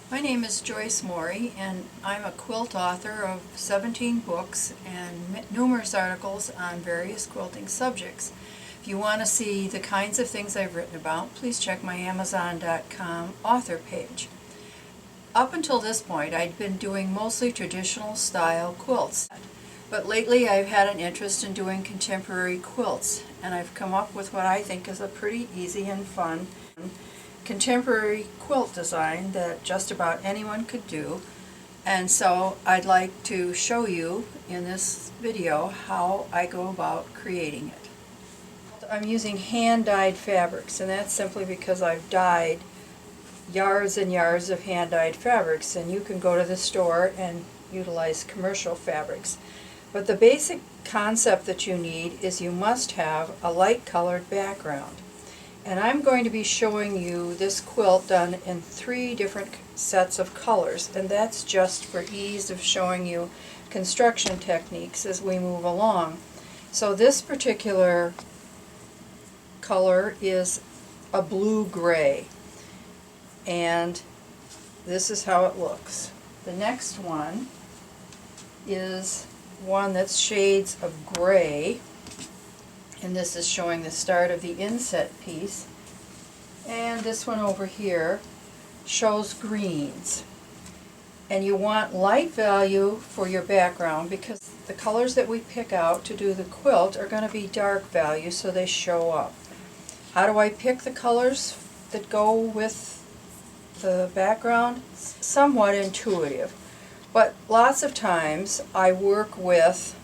My name is Joyce Morey, and I'm a quilt author of 17 books and numerous articles on various quilting subjects. If you want to see the kinds of things I've written about, please check my Amazon.com author page. Up until this point, I'd been doing mostly traditional style quilts, but lately I've had an interest in doing contemporary quilts, and I've come up with what I think is a pretty easy and fun contemporary quilt design that just about anyone could do. And so I'd like to show you in this video how I go about creating it. I'm using hand-dyed fabrics, and that's simply because I've dyed yards and yards of hand-dyed fabrics, and you can go to the store and utilize commercial fabrics. But the basic concept that you need is you must have a light colored background. And I'm going to be showing you this quilt done in 3 different sets of colors, and that's just for ease of showing you construction techniques as we move along. So this particular color is a blue-gray, and this is how it looks. The next one is one that's shades of gray, and this is showing the start of the inset piece. And this one over here shows greens. And you want light value for your background because the colors that we pick out to do the quilt are going to be dark value, so they show up. How do I pick the colors that go with the background? Somewhat intuitive, but lots of times I work with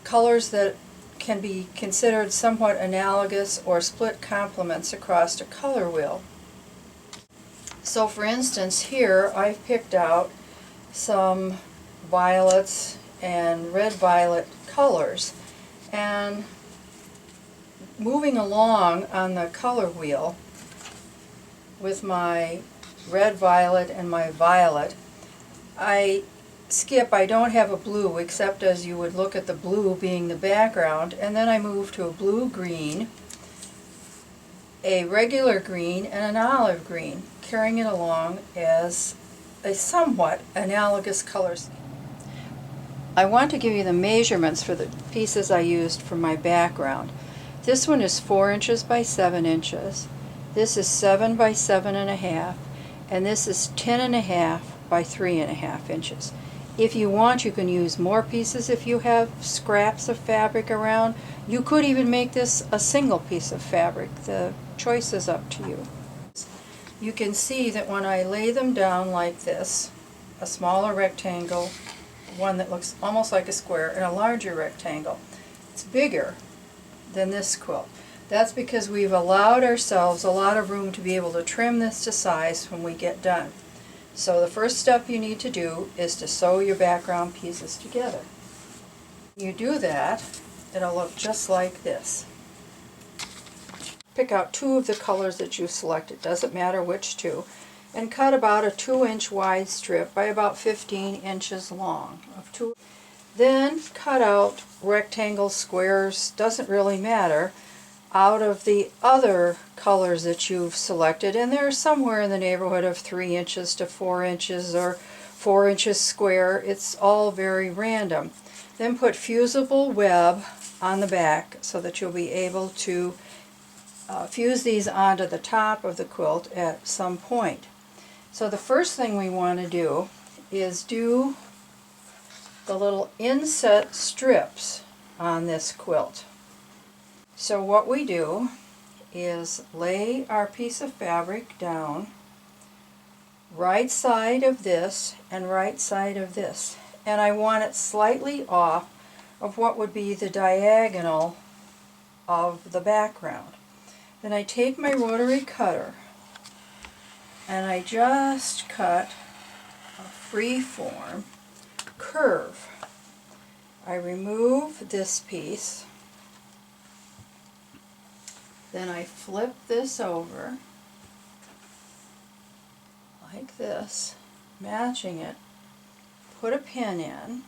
colors that can be considered somewhat analogous or split complements across a color wheel. So for instance, here I've picked out some violets and red-violet colors, and moving along on the color wheel with my red-violet and my violet, I don't have a blue except as you would look at the blue being the background, and then I move to a blue-green, a regular green, and an olive green, carrying it along as a somewhat analogous color scheme. I want to give you the measurements for the pieces I used for my background. This one is 4 inches by 7 inches, this is 7 by 7.5, and this is 10.5 by 3.5 inches. If you want, you can use more pieces if you have scraps of fabric around. You could even make this a single piece of fabric. The choice is up to you. You can see that when I lay them down like this, a smaller rectangle, one that looks almost like a square, and a larger rectangle, it's bigger than this quilt. That's because we've allowed ourselves a lot of room to be able to trim this to size when we get done. So the first step you need to do is to sew your background pieces together. When you do that, it'll look just like this. Pick out 2 of the colors that you selected, doesn't matter which 2, and cut about a 2-inch wide strip by about 15 inches long. Then cut out rectangles, squares, doesn't really matter, out of the other colors that you've selected, and they're somewhere in the neighborhood of 3 inches to 4 inches or 4 inches square. It's all very random. Then put fusible web on the back so that you'll be able to fuse these onto the top of the quilt at some point. So the first thing we want to do is do the little inset strips on this quilt. So what we do is lay our piece of fabric down right side of this and right side of this, and I want it slightly off of what would be the diagonal of the background. Then I take my rotary cutter and I just cut a free-form curve. I remove this piece. Then I flip this over like this, matching it, put a pin in,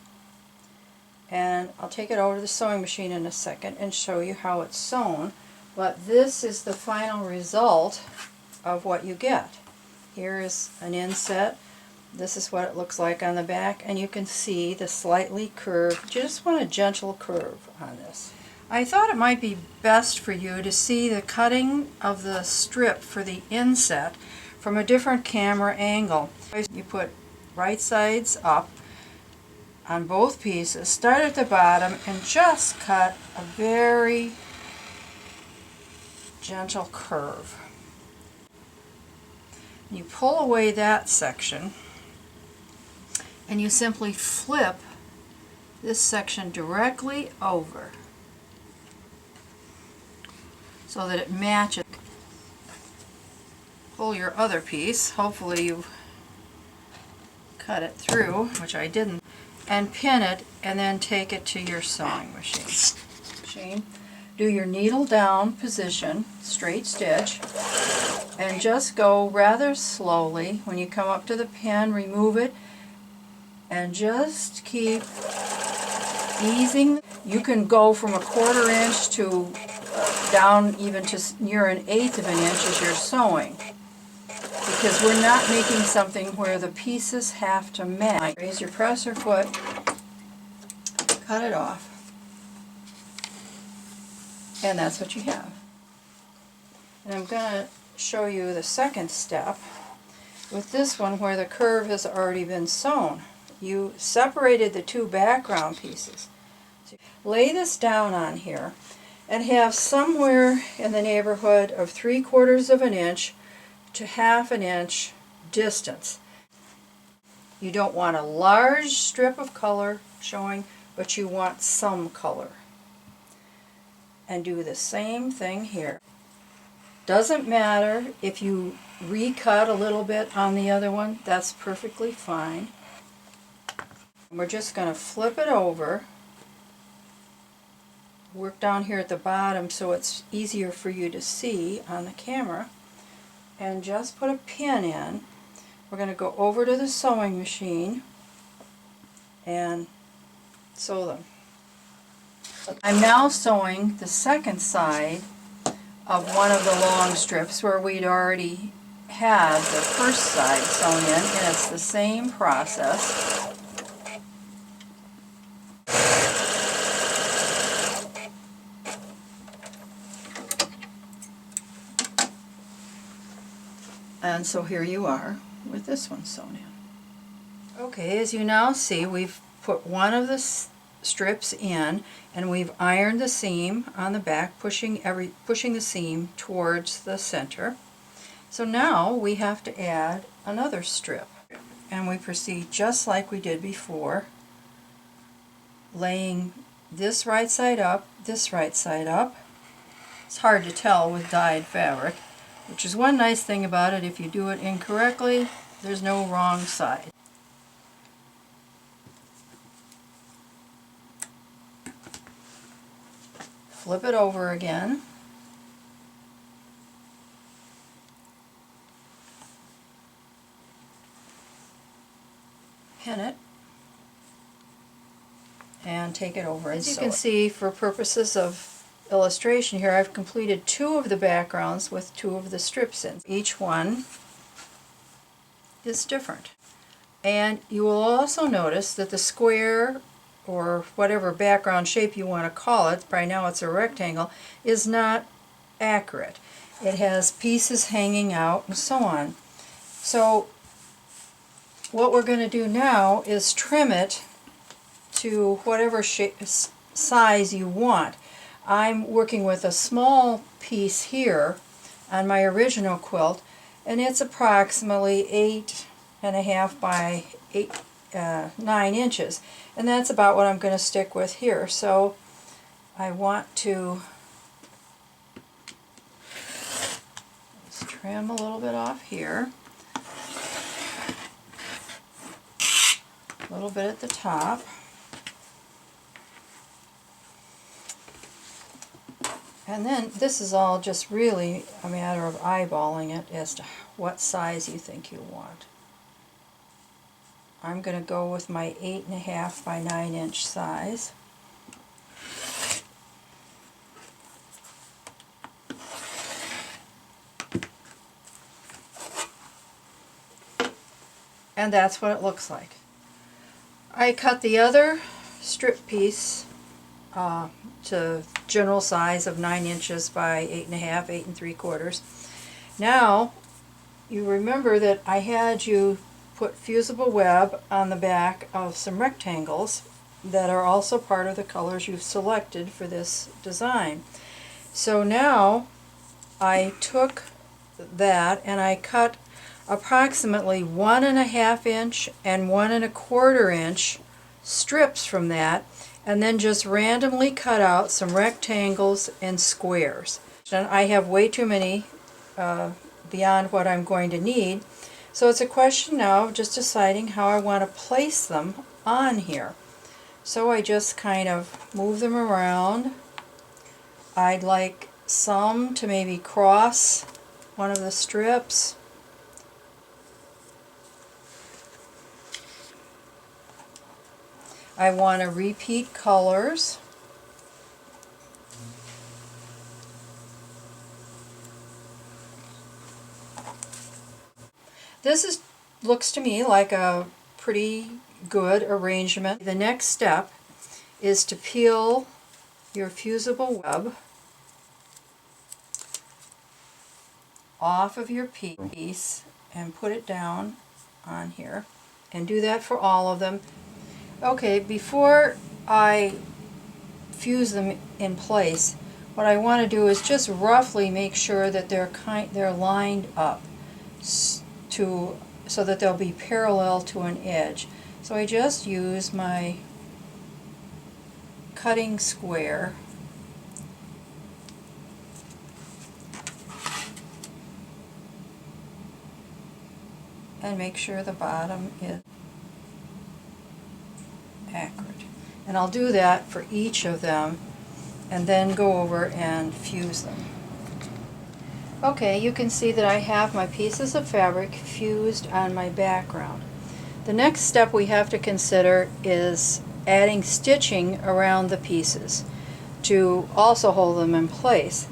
and I'll take it over to the sewing machine in a second and show you how it's sewn. But this is the final result of what you get. Here is an inset This is what it looks like on the back, and you can see the slightly curved. You just want a gentle curve on this. I thought it might be best for you to see the cutting of the strip for the inset from a different camera angle. You put right sides up on both pieces, start at the bottom, and just cut a very gentle curve. You pull away that section, and you simply flip this section directly over so that it matches. Pull your other piece, hopefully you cut it through, which I didn't, and pin it, and then take it to your sewing machine. Do your needle down position, straight stitch, and just go rather slowly. When you come up to the pin, remove it, and just keep easing. You can go from a 1/4 inch to down even to near 1/8 of an inch as you're sewing, because we're not making something where the pieces have to match. Raise your presser foot, cut it off, and that's what you have. And I'm going to show you the second step with this one where the curve has already been sewn. You separated the two background pieces. So lay this down on here and have somewhere in the neighborhood of 3/4 of an inch to 1/2 an inch distance. You don't want a large strip of color showing, but you want some color. And do the same thing here. Doesn't matter if you recut a little bit on the other one, that's perfectly fine. We're just going to flip it over, work down here at the bottom so it's easier for you to see on the camera, and just put a pin in. We're going to go over to the sewing machine and sew them. I'm now sewing the second side of one of the long strips where we'd already had the first side sewn in, and it's the same process. And so here you are with this one sewn in. Okay, as you now see, we've put one of the strips in, and we've ironed the seam on the back, pushing the seam towards the center. So now we have to add another strip, and we proceed just like we did before, laying this right side up, this right side up. It's hard to tell with dyed fabric, which is one nice thing about it. If you do it incorrectly, there's no wrong side. Flip it over again. Pin it. And take it over. As you can see, for purposes of illustration here, I've completed 2 of the backgrounds with 2 of the strips in. Each one is different. And you will also notice that the square, or whatever background shape you want to call it, by now it's a rectangle, is not accurate. It has pieces hanging out and so on. So what we're going to do now is trim it to whatever shape, size you want. I'm working with a small piece here on my original quilt, and it's approximately 8.5 by 9 inches, and that's about what I'm going to stick with here. So I want to just trim a little bit off here, a little bit at the top. And then this is all just really a matter of eyeballing it as to what size you think you want. I'm going to go with my 8.5 by 9 inch size. and that's what it looks like. I cut the other strip piece to general size of 9 inches by 8.5, 8 3/4. Now, you remember that I had you put fusible web on the back of some rectangles that are also part of the colors you've selected for this design. So now I took that and I cut approximately 1.5 inch and 1.25 inch strips from that, and then just randomly cut out some rectangles and squares. And I have way too many beyond what I'm going to need, so it's a question now of just deciding how I want to place them on here. So I just kind of move them around. I'd like some to maybe cross one of the strips. I want to repeat colors. This looks to me like a pretty good arrangement. The next step is to peel your fusible web off of your piece and put it down on here, and do that for all of them. Okay, before I fuse them in place, what I want to do is just roughly make sure that they're lined up so that they'll be parallel to an edge. So I just use my cutting square and make sure the bottom is accurate. And I'll do that for each of them and then go over and fuse them. Okay, you can see that I have my pieces of fabric fused on my background. The next step we have to consider is adding stitching around the pieces to also hold them in place.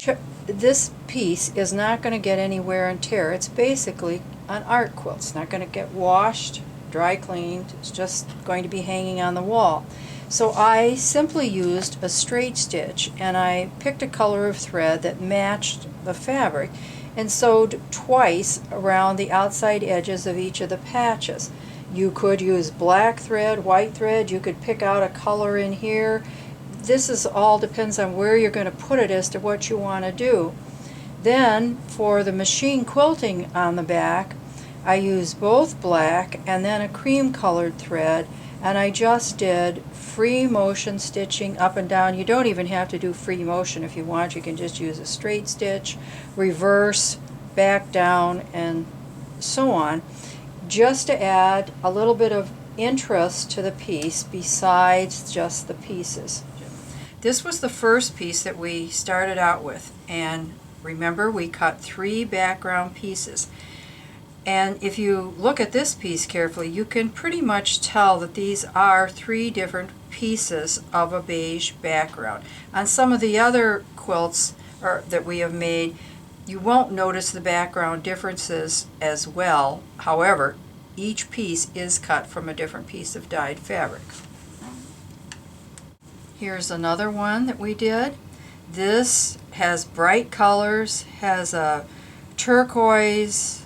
This piece is not going to get any wear and tear. It's basically an art quilt. It's not going to get washed, dry cleaned. It's just going to be hanging on the wall. So I simply used a straight stitch, and I picked a color of thread that matched the fabric and sewed twice around the outside edges of each of the patches. You could use black thread, white thread, you could pick out a color in here. This all depends on where you're going to put it as to what you want to do. Then for the machine quilting on the back, I used both black and then a cream colored thread, and I just did free motion stitching up and down. You don't even have to do free motion if you want. You can just use a straight stitch, reverse, back down, and so on, just to add a little bit of interest to the piece besides just the pieces. This was the first piece that we started out with, and remember, we cut 3 background pieces. And if you look at this piece carefully, you can pretty much tell that these are 3 different pieces of a beige background. On some of the other quilts that we have made, you won't notice the background differences as well. However, each piece is cut from a different piece of dyed fabric. Here's another one that we did. This has bright colors, has a turquoise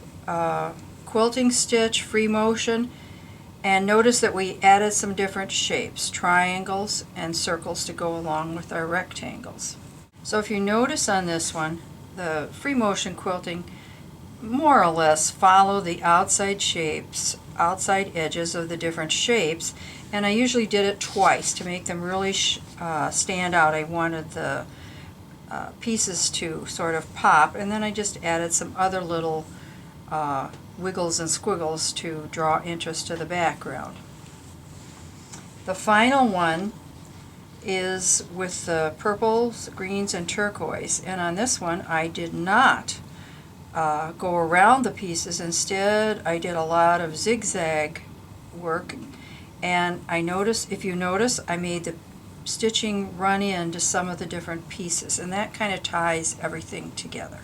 quilting stitch, free motion, and notice that we added some different shapes, triangles and circles to go along with our rectangles. So if you notice on this one, the free motion quilting more or less follow the outside shapes, outside edges of the different shapes, and I usually did it twice to make them really stand out. I wanted the pieces to sort of pop, and then I just added some other little wiggles and squiggles to draw interest to the background. The final one is with the purples, greens, and turquoise, and on this one I did not go around the pieces. Instead, I did a lot of zigzag work, and if you notice, I made the stitching run into some of the different pieces, and that kind of ties everything together.